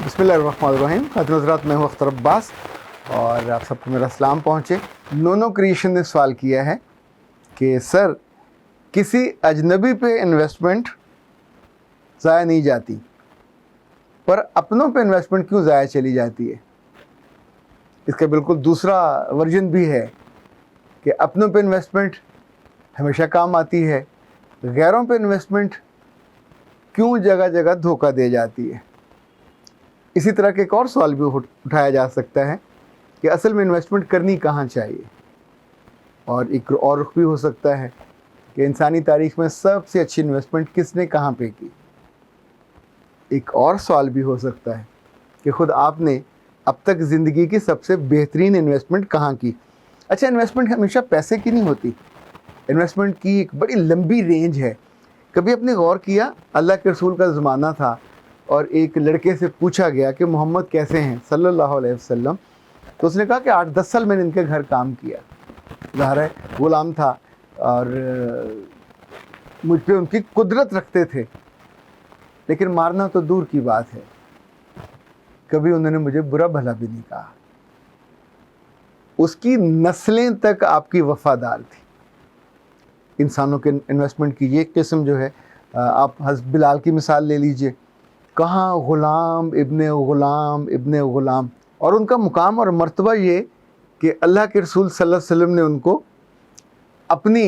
بسم اللہ الرحمن الرحیم. خاتون حضرات، میں ہوں اختر عباس اور آپ سب کو میرا سلام پہنچے. نونو کریشن نے سوال کیا ہے کہ سر، کسی اجنبی پہ انویسٹمنٹ ضائع نہیں جاتی پر اپنوں پہ انویسٹمنٹ کیوں ضائع چلی جاتی ہے؟ اس کا بالکل دوسرا ورژن بھی ہے کہ اپنوں پہ انویسٹمنٹ ہمیشہ کام آتی ہے، غیروں پہ انویسٹمنٹ کیوں جگہ جگہ دھوکہ دے جاتی ہے. اسی طرح کے ایک اور سوال بھی اٹھایا جا سکتا ہے کہ اصل میں انویسٹمنٹ کرنی کہاں چاہیے، اور ایک اور رخ بھی ہو سکتا ہے کہ انسانی تاریخ میں سب سے اچھی انویسٹمنٹ کس نے کہاں پہ کی. ایک اور سوال بھی ہو سکتا ہے کہ خود آپ نے اب تک زندگی کی سب سے بہترین انویسٹمنٹ کہاں کی. اچھا، انویسٹمنٹ ہمیشہ پیسے کی نہیں ہوتی، انویسٹمنٹ کی ایک بڑی لمبی رینج ہے. کبھی آپ نے غور کیا، اللہ کے رسول کا زمانہ تھا اور ایک لڑکے سے پوچھا گیا کہ محمد کیسے ہیں صلی اللہ علیہ وسلم، تو اس نے کہا کہ 8-10 سال میں نے ان کے گھر کام کیا. ظاہر ہے غلام تھا اور مجھ پہ ان کی قدرت رکھتے تھے، لیکن مارنا تو دور کی بات ہے، کبھی انہوں نے مجھے برا بھلا بھی نہیں کہا. اس کی نسلیں تک آپ کی وفادار تھی. انسانوں کے انویسٹمنٹ کی یہ قسم جو ہے، آپ حضرت بلال کی مثال لے لیجئے، کہاں غلام ابن غلام ابن غلام، اور ان کا مقام اور مرتبہ یہ کہ اللہ کے رسول صلی اللہ علیہ وسلم نے ان کو اپنی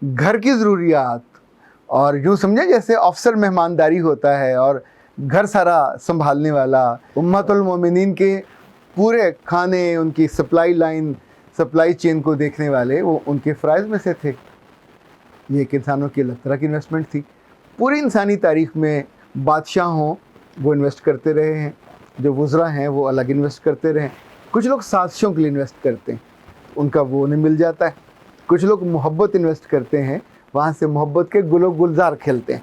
گھر کی ضروریات، اور یوں سمجھے جیسے افسر مہمانداری ہوتا ہے اور گھر سارا سنبھالنے والا، امت المومنین کے پورے کھانے، ان کی سپلائی لائن، سپلائی چین کو دیکھنے والے، وہ ان کے فرائض میں سے تھے. یہ ایک انسانوں کی الگ طرح کی انویسٹمنٹ تھی. پوری انسانی تاریخ میں بادشاہ ہوں وہ انویسٹ کرتے رہے ہیں، جو وزراء ہیں وہ الگ انویسٹ کرتے رہے ہیں. کچھ لوگ سازشوں کے لیے انویسٹ کرتے ہیں، ان کا وہ انہیں مل جاتا ہے. کچھ لوگ محبت انویسٹ کرتے ہیں، وہاں سے محبت کے گل و گلزار کھلتے ہیں.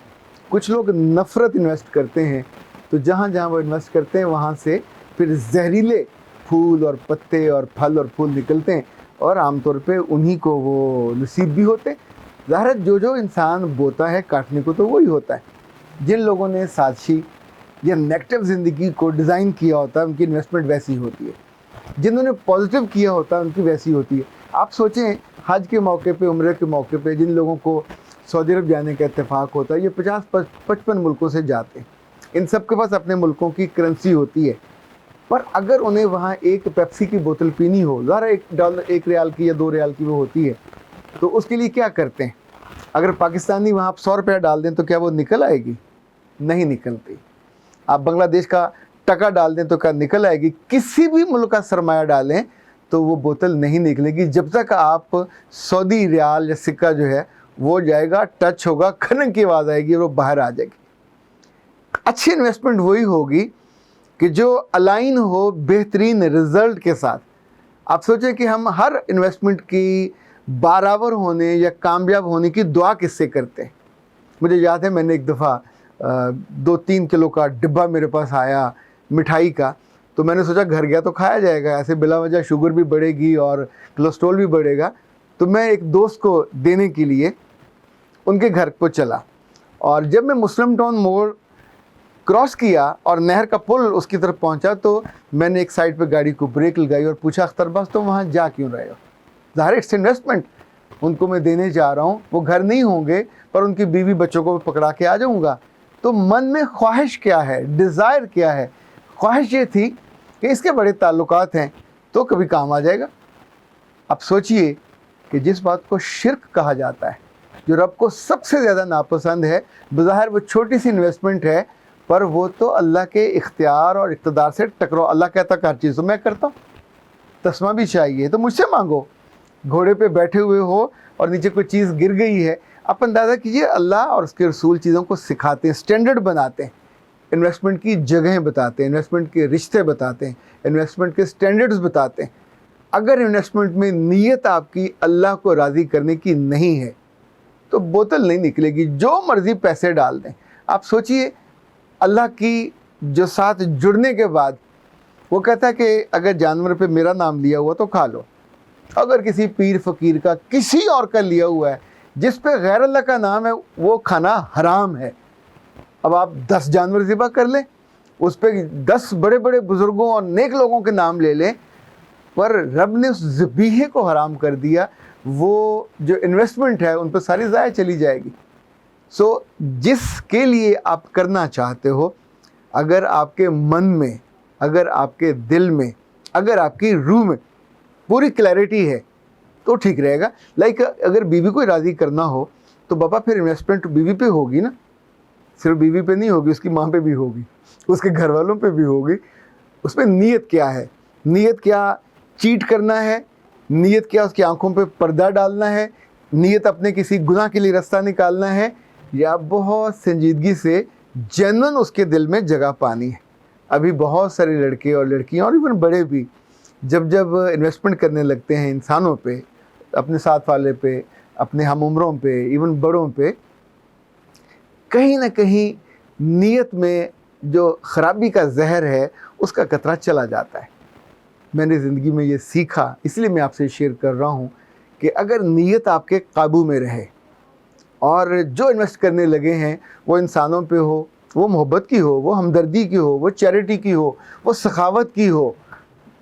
کچھ لوگ نفرت انویسٹ کرتے ہیں، تو جہاں جہاں وہ انویسٹ کرتے ہیں وہاں سے پھر زہریلے پھول اور پتے اور پھل اور پھول نکلتے ہیں، اور عام طور پہ انہی کو وہ نصیب بھی ہوتے ہیں. ظاہر ہے جو انسان بوتا ہے کاٹنے کو تو وہی ہوتا ہے. جن لوگوں نے سازشی یا نیگیٹو زندگی کو ڈیزائن کیا ہوتا ہے ان کی انویسٹمنٹ ویسی ہوتی ہے، جنہوں نے پازیٹیو کیا ہوتا ہے ان کی ویسی ہوتی ہے. آپ سوچیں، حج کے موقع پہ، عمرے کے موقع پہ جن لوگوں کو سعودی عرب جانے کا اتفاق ہوتا ہے، یہ 50-55 ملکوں سے جاتے ہیں. ان سب کے پاس اپنے ملکوں کی کرنسی ہوتی ہے، پر اگر انہیں وہاں ایک پیپسی کی بوتل پینی ہو، ظاہر $1 ریال کی یا $2 کی وہ ہوتی ہے، تو اس کے لیے کیا کرتے ہیں؟ اگر پاکستانی وہاں آپ $100 ڈال دیں تو کیا وہ نکل آئے گی؟ نہیں نکلتی. آپ بنگلہ دیش کا ٹکا ڈال دیں تو کیا نکل آئے گی؟ کسی بھی ملک کا سرمایہ ڈالیں تو وہ بوتل نہیں نکلے گی جب تک آپ سعودی ریال یا سکہ جو ہے وہ جائے گا، ٹچ ہوگا، کھنک کی آواز آئے گی اور وہ باہر آ جائے گی. اچھی انویسٹمنٹ وہی ہوگی کہ جو الائن ہو بہترین رزلٹ کے ساتھ. آپ سوچیں کہ ہم ہر انویسٹمنٹ کی برابر ہونے یا کامیاب ہونے کی دعا کس سے کرتے ہیں؟ مجھے یاد ہے میں نے ایک دفعہ 2-3 کلو کا ڈبہ میرے پاس آیا مٹھائی کا، تو میں نے سوچا گھر گیا تو کھایا جائے گا، ایسے بلا وجہ شوگر بھی بڑھے گی اور کولیسٹرول بھی بڑھے گا. تو میں ایک دوست کو دینے کے لیے ان کے گھر کو چلا، اور جب میں مسلم ٹاؤن موڑ کراس کیا اور نہر کا پل اس کی طرف پہنچا تو میں نے ایک سائڈ پہ گاڑی کو بریک لگائی اور پوچھا، اختر باز تم وہاں جا کیوں رہے ہو؟ ظاہر اٹس انویسٹمنٹ، ان کو میں دینے جا رہا ہوں، وہ گھر نہیں ہوں گے پر ان کی بیوی بچوں کو پکڑا کے آ جاؤں گا. تو من میں خواہش کیا ہے، ڈیزائر کیا ہے؟ خواہش یہ تھی کہ اس کے بڑے تعلقات ہیں تو کبھی کام آ جائے گا. اب سوچئے کہ جس بات کو شرک کہا جاتا ہے، جو رب کو سب سے زیادہ ناپسند ہے، بظاہر وہ چھوٹی سی انویسٹمنٹ ہے پر وہ تو اللہ کے اختیار اور اقتدار سے ٹکراؤ. اللہ کہتا کہ ہر چیز تو میں کرتا ہوں، تسمہ بھی چاہیے تو مجھ سے مانگو. گھوڑے پہ بیٹھے ہوئے ہو اور نیچے کوئی چیز گر گئی ہے، آپ اندازہ کیجئے اللہ اور اس کے رسول چیزوں کو سکھاتے ہیں، سٹینڈرڈ بناتے ہیں، انویسٹمنٹ کی جگہیں بتاتے ہیں، انویسٹمنٹ کے رشتے بتاتے ہیں، انویسٹمنٹ کے سٹینڈرڈز بتاتے ہیں. اگر انویسٹمنٹ میں نیت آپ کی اللہ کو راضی کرنے کی نہیں ہے تو بوتل نہیں نکلے گی، جو مرضی پیسے ڈال دیں. آپ سوچئے اللہ کی جو ساتھ جڑنے کے بعد وہ کہتا ہے کہ اگر جانور پہ میرا نام لیا ہوا تو کھا لو، اگر کسی پیر فقیر کا، کسی اور کا لیا ہوا ہے جس پہ غیر اللہ کا نام ہے، وہ کھانا حرام ہے. اب آپ 10 جانور ذبح کر لیں، اس پہ 10 بڑے بڑے بزرگوں اور نیک لوگوں کے نام لے لیں، پر رب نے اس ذبیحے کو حرام کر دیا، وہ جو انویسٹمنٹ ہے ان پہ ساری ضائع چلی جائے گی۔ سو جس کے لیے آپ کرنا چاہتے ہو، اگر آپ کے من میں، اگر آپ کے دل میں، اگر آپ کی روح میں پوری کلیئرٹی ہے تو ٹھیک رہے گا۔ لائک اگر بیوی کو راضی کرنا ہو تو بابا پھر انویسٹمنٹ بیوی پہ ہوگی نا، صرف بیوی پہ نہیں ہوگی، اس کی ماں پہ بھی ہوگی، اس کے گھر والوں پہ بھی ہوگی۔ اس میں نیت کیا ہے؟ نیت کیا چیٹ کرنا ہے؟ نیت کیا اس کی آنکھوں پہ پردہ ڈالنا ہے؟ نیت اپنے کسی گناہ کے لیے رستہ نکالنا ہے، یا بہت سنجیدگی سے جنن اس کے دل میں جگہ پانی ہے؟ ابھی بہت سارے لڑکے اور لڑکیاں اور ایون بڑے بھی جب انویسٹمنٹ کرنے لگتے ہیں انسانوں پہ، اپنے ساتھ والے پہ، اپنے ہم عمروں پہ، ایون بڑوں پہ، کہیں نہ کہیں نیت میں جو خرابی کا زہر ہے اس کا قطرہ چلا جاتا ہے۔ میں نے زندگی میں یہ سیکھا، اس لیے میں آپ سے شیئر کر رہا ہوں کہ اگر نیت آپ کے قابو میں رہے اور جو انویسٹ کرنے لگے ہیں وہ انسانوں پہ ہو، وہ محبت کی ہو، وہ ہمدردی کی ہو، وہ چیریٹی کی ہو، وہ سخاوت کی ہو،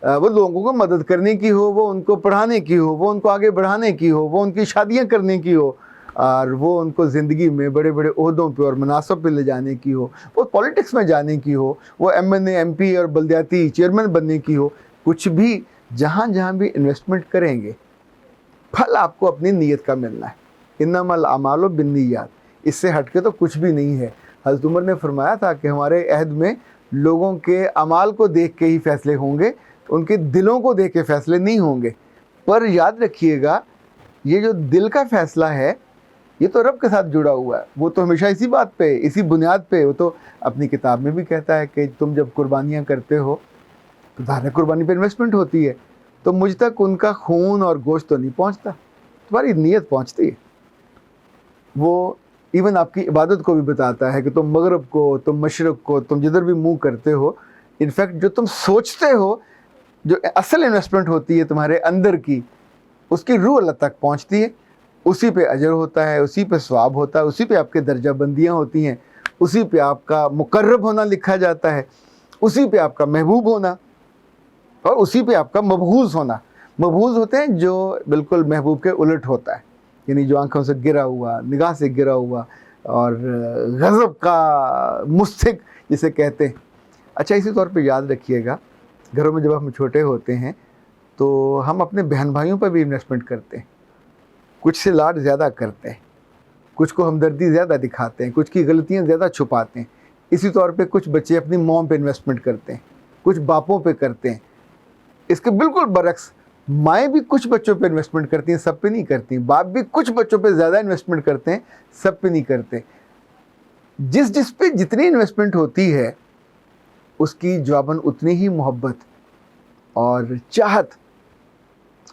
وہ لوگوں کو مدد کرنے کی ہو، وہ ان کو پڑھانے کی ہو، وہ ان کو آگے بڑھانے کی ہو، وہ ان کی شادیاں کرنے کی ہو، اور وہ ان کو زندگی میں بڑے بڑے عہدوں پہ اور مناصب پہ لے جانے کی ہو، وہ پولیٹکس میں جانے کی ہو، وہ ایم این اے، ایم پی اور بلدیاتی چیئرمین بننے کی ہو، کچھ بھی جہاں جہاں بھی انویسٹمنٹ کریں گے پھل آپ کو اپنی نیت کا ملنا ہے۔ انما الاعمال بالنیات، اس سے ہٹ کے تو کچھ بھی نہیں ہے۔ حضرت عمر نے فرمایا تھا کہ ہمارے عہد میں لوگوں کے اعمال کو دیکھ کے ہی فیصلے ہوں گے، ان کے دلوں کو دیکھ کے فیصلے نہیں ہوں گے۔ پر یاد رکھیے گا، یہ جو دل کا فیصلہ ہے یہ تو رب کے ساتھ جڑا ہوا ہے، وہ تو ہمیشہ اسی بات پہ، اسی بنیاد پہ، وہ تو اپنی کتاب میں بھی کہتا ہے کہ تم جب قربانیاں کرتے ہو تو ظاہر قربانی پہ انویسٹمنٹ ہوتی ہے، تو مجھ تک ان کا خون اور گوشت تو نہیں پہنچتا، تمہاری نیت پہنچتی ہے۔ وہ ایون آپ کی عبادت کو بھی بتاتا ہے کہ تم مغرب کو، تم مشرق کو، تم جدھر بھی منہ کرتے ہو، انفیکٹ جو تم سوچتے ہو، جو اصل انویسٹمنٹ ہوتی ہے تمہارے اندر کی، اس کی روح اللہ تک پہنچتی ہے، اسی پہ اجر ہوتا ہے، اسی پہ ثواب ہوتا ہے، اسی پہ آپ کے درجہ بندیاں ہوتی ہیں، اسی پہ آپ کا مقرب ہونا لکھا جاتا ہے، اسی پہ آپ کا محبوب ہونا، اور اسی پہ آپ کا مبغوض ہونا۔ مبغوض ہوتے ہیں جو بالکل محبوب کے الٹ ہوتا ہے، یعنی جو آنکھوں سے گرا ہوا، نگاہ سے گرا ہوا، اور غضب کا مستحق جسے کہتے ہیں۔ اچھا، اسی طور پہ یاد رکھیے گا، گھروں میں جب ہم چھوٹے ہوتے ہیں تو ہم اپنے بہن بھائیوں پر بھی انویسٹمنٹ کرتے ہیں، کچھ سے لاڈ زیادہ کرتے ہیں، کچھ کو ہمدردی زیادہ دکھاتے ہیں، کچھ کی غلطیاں زیادہ چھپاتے ہیں۔ اسی طور پہ کچھ بچے اپنی موم پہ انویسٹمنٹ کرتے ہیں، کچھ باپوں پہ کرتے ہیں۔ اس کے بالکل برعکس مائیں بھی کچھ بچوں پہ انویسٹمنٹ کرتی ہیں، سب پہ نہیں کرتی، باپ بھی کچھ بچوں پہ زیادہ انویسٹمنٹ کرتے ہیں، سب پہ نہیں کرتے۔ جس پہ جتنی انویسٹمنٹ ہوتی ہے اس کی جواباً اتنی ہی محبت اور چاہت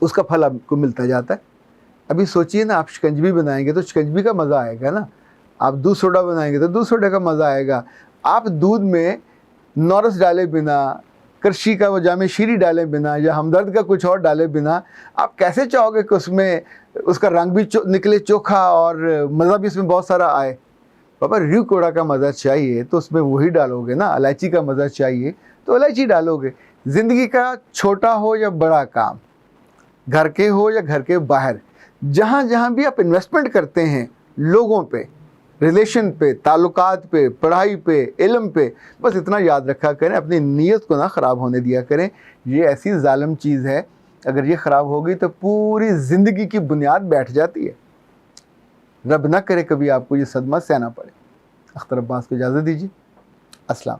اس کا پھل آپ کو ملتا جاتا ہے۔ ابھی سوچئے نا، آپ شکنجبی بنائیں گے تو شکنجبی کا مزہ آئے گا نا، آپ دودھ سوڈا بنائیں گے تو دودھ سوڈا کا مزہ آئے گا۔ آپ دودھ میں نورس ڈالے بنا، کرشی کا وہ جامع شیری ڈالے بنا، یا ہمدرد کا کچھ اور ڈالے بنا، آپ کیسے چاہو گے کہ اس میں اس کا رنگ بھی نکلے چوکھا اور مزہ بھی اس میں بہت سارا آئے؟ بابا ریو کوڑا کا مزہ چاہیے تو اس میں وہی ڈالو گے نا، الائچی کا مزہ چاہیے تو الائچی ڈالو گے۔ زندگی کا چھوٹا ہو یا بڑا کام، گھر کے ہو یا گھر کے باہر، جہاں جہاں بھی آپ انویسٹمنٹ کرتے ہیں، لوگوں پہ، ریلیشن پہ، تعلقات پہ، پڑھائی پہ، علم پہ، بس اتنا یاد رکھا کریں، اپنی نیت کو نہ خراب ہونے دیا کریں۔ یہ ایسی ظالم چیز ہے، اگر یہ خراب ہوگی تو پوری زندگی کی بنیاد بیٹھ جاتی ہے۔ رب نہ کرے کبھی آپ کو یہ صدمہ سہنا پڑے۔ اختر عباس کو اجازت دیجیے، السلام۔